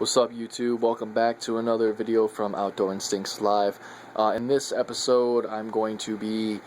What's up, YouTube? Welcome back to another video from Outdoor Instincts Live. In this episode, I'm going to be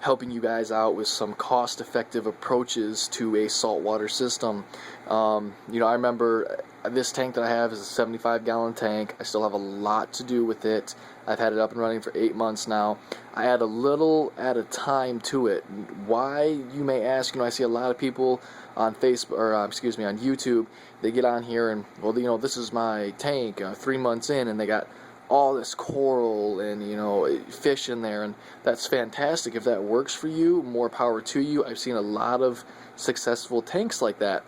helping you guys out with some cost-effective approaches to a saltwater system. I remember this tank that I have is a 75-gallon tank. I still have a lot to do with it. I've had it up and running for 8 months now. I add a little at a time to it. Why, you may ask? I see a lot of people on Facebook, or on YouTube. They get on here and, well, this is my tank 3 months in, and they got all this coral and fish in there, and that's fantastic. If that works for you, more power to you. I've seen a lot of successful tanks like that.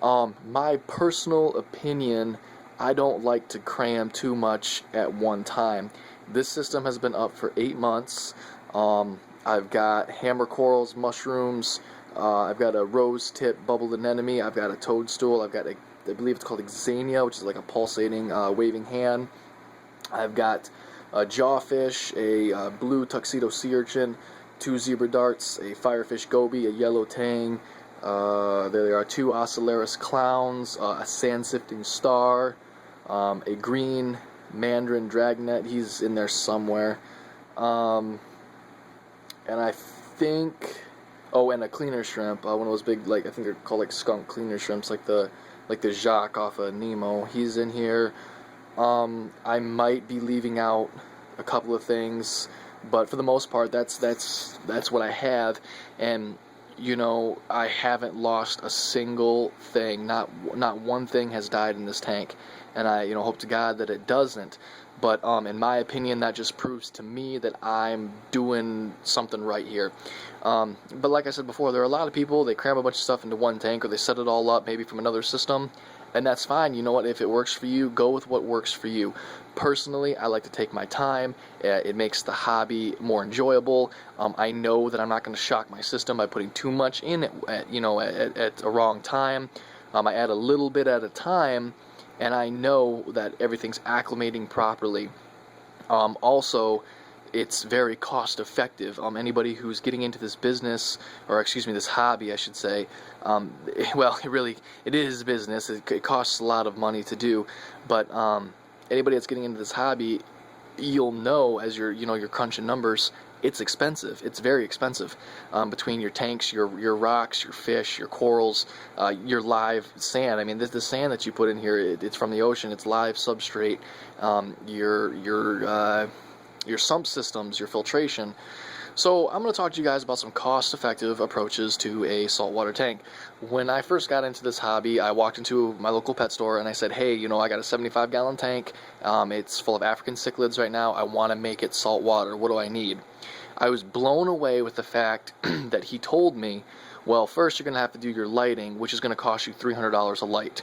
My personal opinion, I don't like to cram too much at one time. This system has been up for 8 months. I've got hammer corals, mushrooms, I've got a rose tip bubbled anemone, I've got a toadstool, I've got I believe it's called Xania, which is like a pulsating waving hand. I've got a jawfish, a blue tuxedo sea urchin, 2 zebra darts, a firefish goby, a yellow tang, there are 2 ocellaris clowns, a sand-sifting star, a green mandarin dragnet, he's in there somewhere, and I think, and a cleaner shrimp, one of those big, I think they're called skunk cleaner shrimps, like the Jacques off of Nemo, he's in here. I might be leaving out a couple of things, but for the most part, that's what I have, and I haven't lost a single thing. Not one thing has died in this tank, and I hope to God that it doesn't. But in my opinion, that just proves to me that I'm doing something right here. But like I said before, there are a lot of people, they cram a bunch of stuff into one tank, or they set it all up maybe from another system, and that's fine. You know what? If it works for you, go with what works for you. Personally, I like to take my time. It makes the hobby more enjoyable. I know that I'm not going to shock my system by putting too much in at a wrong time. I add a little bit at a time, and I know that everything's acclimating properly. Also, it's very cost effective. Anybody who's getting into this business, or this hobby, I should say, well, it is business. It costs a lot of money to do, but anybody that's getting into this hobby, you'll know as you're crunching numbers, it's expensive. It's very expensive. Between your tanks, your rocks, your fish, your corals, your live sand. I mean, the sand that you put in here, it's from the ocean. It's live substrate. Your sump systems, your filtration. So I'm going to talk to you guys about some cost-effective approaches to a saltwater tank. When I first got into this hobby, I walked into my local pet store and I said, hey, I got a 75-gallon tank. It's full of African cichlids right now. I want to make it saltwater. What do I need? I was blown away with the fact that he told me, well, first you're going to have to do your lighting, which is going to cost you $300 a light.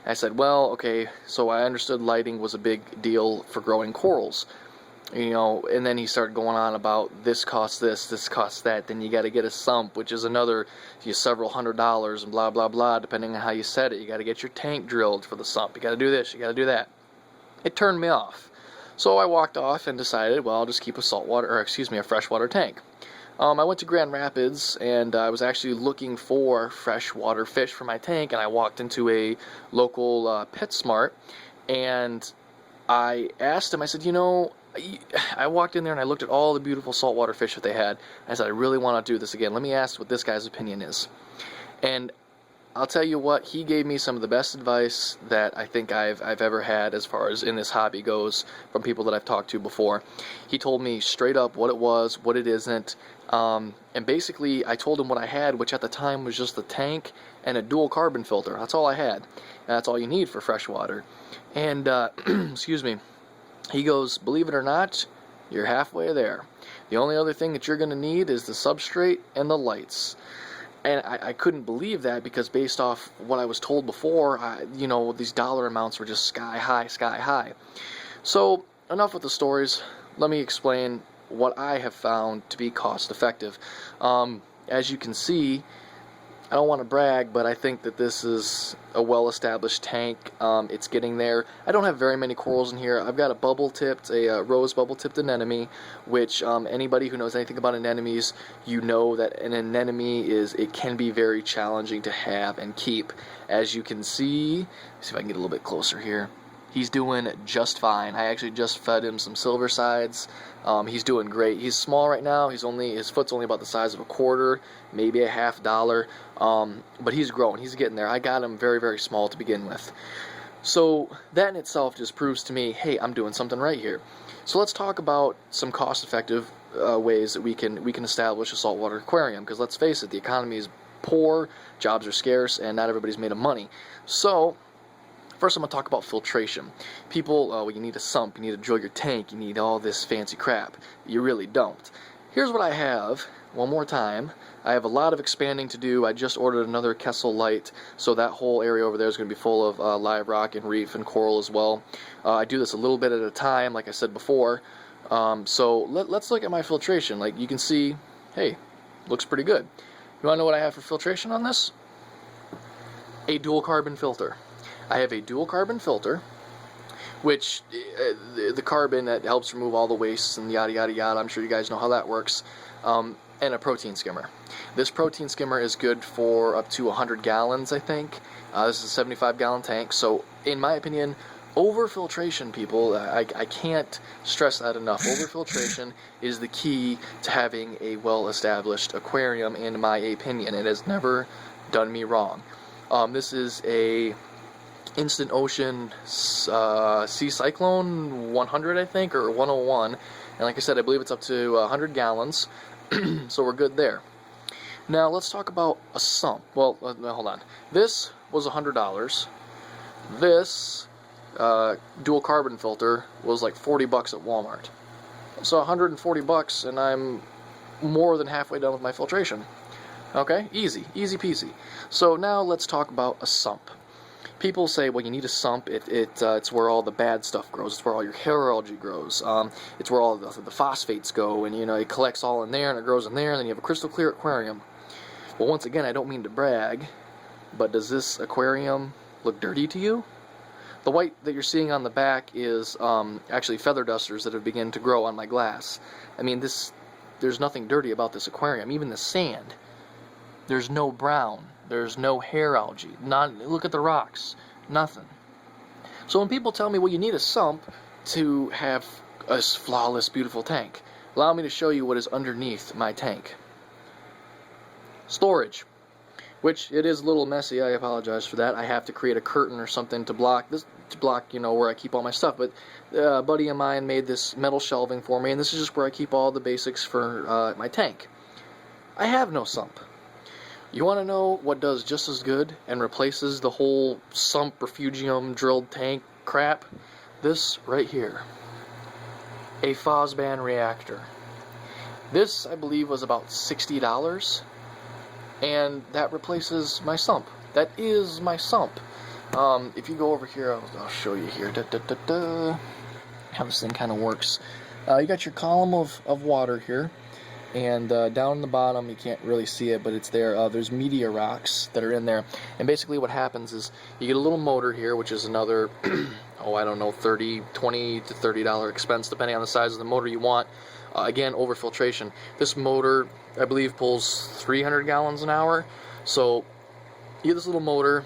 I said, well, okay, so I understood lighting was a big deal for growing corals. And then he started going on about this costs this costs that, then you got to get a sump, which is another several $100s, and blah blah blah, depending on how you set it. You got to get your tank drilled for the sump, you got to do this, you got to do that. It turned me off, so I walked off and decided, well, I'll just keep a a freshwater tank. I went to Grand Rapids, and I was actually looking for freshwater fish for my tank, and I walked into a local PetSmart, and I asked him, I said, I walked in there and I looked at all the beautiful saltwater fish that they had. I said, I really want to do this again. Let me ask what this guy's opinion is. And I'll tell you what, he gave me some of the best advice that I think I've ever had as far as in this hobby goes from people that I've talked to before. He told me straight up what it was, what it isn't. And basically, I told him what I had, which at the time was just the tank and a dual carbon filter. That's all I had. And that's all you need for freshwater. And, he goes, believe it or not, you're halfway there. The only other thing that you're going to need is the substrate and the lights. And I couldn't believe that, because based off what I was told before, these dollar amounts were just sky high, sky high. So, enough with the stories. Let me explain what I have found to be cost effective. As you can see, I don't want to brag, but I think that this is a well-established tank. It's getting there. I don't have very many corals in here. I've got a rose bubble-tipped anemone, which anybody who knows anything about anemones, you know that an anemone it can be very challenging to have and keep. As you can see, let's see if I can get a little bit closer here. He's doing just fine. I actually just fed him some silver sides. He's doing great. He's small right now. His foot's only about the size of a quarter, maybe a $half. But he's growing. He's getting there. I got him very, very small to begin with. So that in itself just proves to me, hey, I'm doing something right here. So let's talk about some cost-effective ways that we can establish a saltwater aquarium. Because let's face it, the economy is poor, jobs are scarce, and not everybody's made of money. So first, I'm going to talk about filtration. People, well, you need a sump, you need to drill your tank, you need all this fancy crap. You really don't. Here's what I have, one more time. I have a lot of expanding to do. I just ordered another Kessel light, so that whole area over there is going to be full of live rock and reef and coral as well. I do this a little bit at a time, like I said before. So let's look at my filtration. Like you can see, hey, looks pretty good. You want to know what I have for filtration on this? A dual carbon filter. I have a dual carbon filter, which the carbon that helps remove all the wastes and yada yada yada, I'm sure you guys know how that works, and a protein skimmer. This protein skimmer is good for up to 100 gallons, I think. This is a 75-gallon tank, so in my opinion, overfiltration, people, I can't stress that enough. Overfiltration is the key to having a well-established aquarium, in my opinion. It has never done me wrong. This is a Instant Ocean Sea Cyclone 100, I think, or 101. And like I said, I believe it's up to 100 gallons, so we're good there. Now, let's talk about a sump. Well, hold on. This was $100. This dual carbon filter was like 40 bucks at Walmart. So 140 bucks, and I'm more than halfway done with my filtration. Okay, easy peasy. So now let's talk about a sump. People say, well, you need a sump. It's where all the bad stuff grows. It's where all your hair algae grows. It's where all the phosphates go, and it collects all in there, and it grows in there, and then you have a crystal clear aquarium. Well, once again, I don't mean to brag, but does this aquarium look dirty to you? The white that you're seeing on the back is actually feather dusters that have begun to grow on my glass. I mean, there's nothing dirty about this aquarium. Even the sand, there's no brown. There's no hair algae. Look at the rocks. Nothing. So when people tell me, well, you need a sump to have a flawless, beautiful tank, allow me to show you what is underneath my tank. Storage. Which, it is a little messy. I apologize for that. I have to create a curtain or something to block this, where I keep all my stuff. But a buddy of mine made this metal shelving for me, and this is just where I keep all the basics for my tank. I have no sump. You want to know what does just as good and replaces the whole sump, refugium, drilled tank crap? This right here. A Fosban reactor. This, I believe, was about $60, and that replaces my sump. That is my sump. If you go over here, I'll show you here. How this thing kind of works. You got your column of water here. And down in the bottom, you can't really see it, but it's there. There's media rocks that are in there. And basically what happens is you get a little motor here, which is another, I don't know, $20 to $30 expense, depending on the size of the motor you want. Again, overfiltration. This motor, I believe, pulls 300 gallons an hour. So you get this little motor,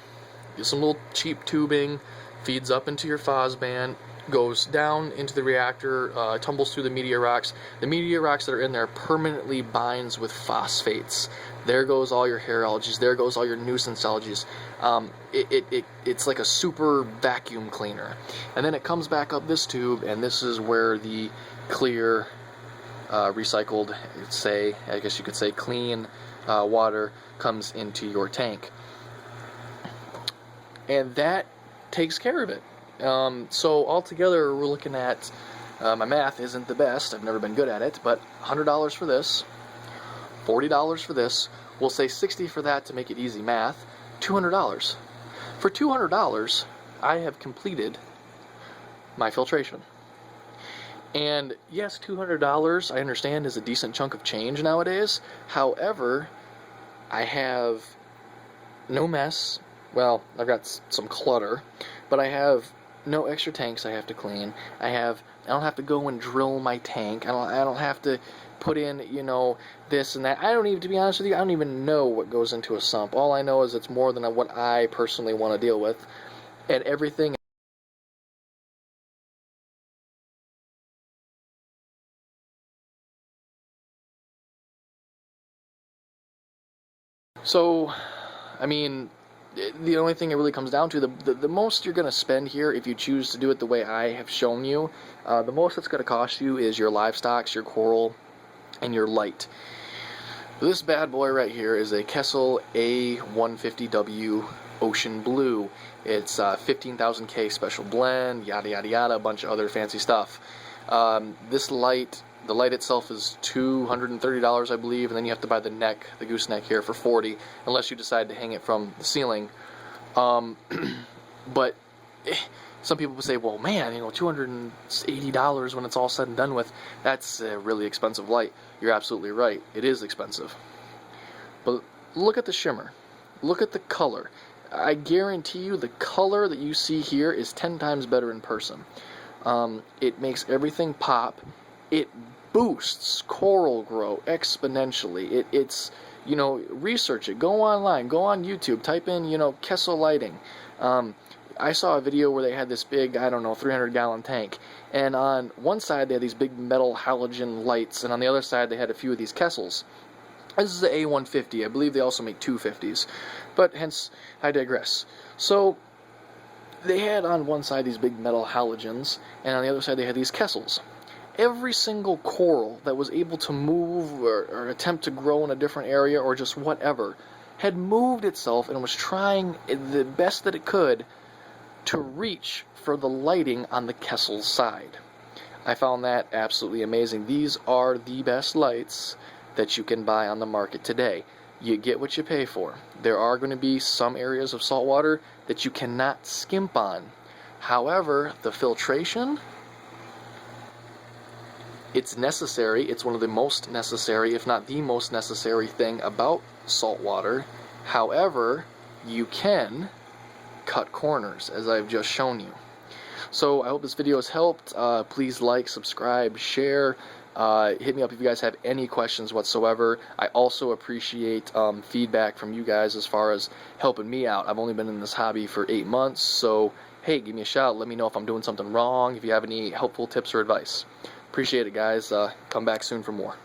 get some little cheap tubing, feeds up into your Fosban, goes down into the reactor, tumbles through the media rocks. The media rocks that are in there permanently binds with phosphates. There goes all your hair algae. There goes all your nuisance algae. It's like a super vacuum cleaner. And then it comes back up this tube, and this is where the clear, recycled, I guess you could say clean water comes into your tank. And that takes care of it. So altogether, we're looking at, my math isn't the best, I've never been good at it, but $100 for this, $40 for this, we'll say $60 for that to make it easy math, $200. For $200, I have completed my filtration. And yes, $200, I understand, is a decent chunk of change nowadays. However, I have no mess. Well, I've got some clutter, but I have no extra tanks I have to clean. I don't have to go and drill my tank. I don't have to put in, this and that. To be honest with you, I don't even know what goes into a sump. All I know is it's more than what I personally want to deal with. And everything So, I mean, the only thing it really comes down to, the most you're going to spend here, if you choose to do it the way I have shown you, the most it's going to cost you is your livestock, your coral, and your light. This bad boy right here is a Kessel A150W Ocean Blue. It's 15,000 K special blend, yada yada yada, a bunch of other fancy stuff. This light, the light itself is $230, I believe, and then you have to buy the neck, the gooseneck here, for $40, unless you decide to hang it from the ceiling. But some people would say, well, man, $280 when it's all said and done with, that's a really expensive light. You're absolutely right. It is expensive. But look at the shimmer. Look at the color. I guarantee you the color that you see here is 10 times better in person. It makes everything pop. It boosts coral grow exponentially. It's research it. Go online. Go on YouTube. Type in, Kessel lighting. I saw a video where they had this big, 300-gallon tank, and on one side they had these big metal halogen lights, and on the other side they had a few of these Kessels. This is the A150. I believe they also make 250s, but hence I digress. So they had on one side these big metal halogens, and on the other side they had these Kessels. Every single coral that was able to move or attempt to grow in a different area or just whatever had moved itself and was trying the best that it could to reach for the lighting on the Kessel's side. I found that absolutely amazing. These are the best lights that you can buy on the market today. You get what you pay for. There are going to be some areas of saltwater that you cannot skimp on. However, the filtration, it's necessary. It's one of the most necessary, if not the most necessary thing about saltwater. However, you can cut corners, as I've just shown you. So I hope this video has helped. Please like, subscribe, share. Hit me up if you guys have any questions whatsoever. I also appreciate feedback from you guys as far as helping me out. I've only been in this hobby for 8 months, so hey, give me a shout. Let me know if I'm doing something wrong, if you have any helpful tips or advice. Appreciate it, guys. Come back soon for more.